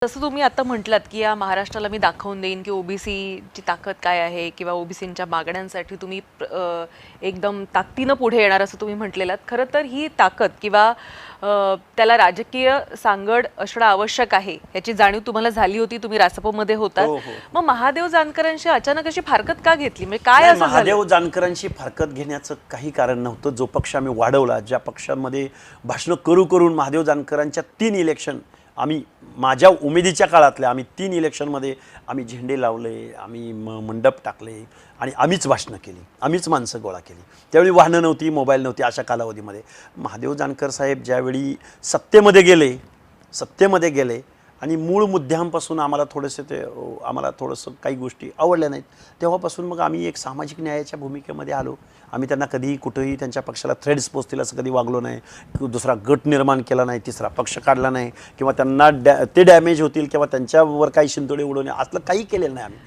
जसं तुम्ही आता म्हटलात, की या महाराष्ट्राला मी दाखवून देईन, की ओबीसीची ताकद काय आहे किंवा ओबीसींच्या मागण्यांसाठी तुम्ही एकदम ताकदीनं पुढे येणार असं तुम्ही म्हटलेलात. खरं तर ही ताकद किंवा त्याला राजकीय सांगड असणं आवश्यक आहे, याची जाणीव तुम्हाला झाली होती. तुम्ही रासपमध्ये होतात. हो, हो. मग महादेव जानकरांशी अचानक अशी फारकत का घेतली? म्हणजे काय नाही, असं झालं? महादेव जानकरांशी फारकत घेण्याचं काही कारण नव्हतं. जो पक्ष आम्ही वाढवला, ज्या पक्षामध्ये भाषणं करून महादेव जानकरांच्या 3 इलेक्शन आम्ही माझ्या उमेदीच्या काळातल्या आम्ही 3 इलेक्शनमध्ये आम्ही झेंडे लावले, आम्ही मंडप टाकले आणि आम्हीच भाषणं केली, आम्हीच माणसं गोळा केली. त्यावेळी वाहनं नव्हती, मोबाईल नव्हती. अशा कालावधीमध्ये महादेव जानकर साहेब ज्यावेळी सत्तेमध्ये गेले आणि मूळ मुद्द्यांपासून आम्हाला थोडंसं काही गोष्टी आवडल्या नाहीत. तेव्हापासून मग आम्ही एक सामाजिक न्यायाच्या भूमिकेमध्ये आलो. आम्ही त्यांना कधीही कुठंही त्यांच्या पक्षाला थ्रेड्स पोचतील असं कधी वागलो नाही, दुसरा गट निर्माण केला नाही, तिसरा पक्ष काढला नाही किंवा त्यांना ते डॅमेज होतील किंवा त्यांच्यावर काही शिंतोडे उडवणे असलं काही केलेलं नाही आम्ही.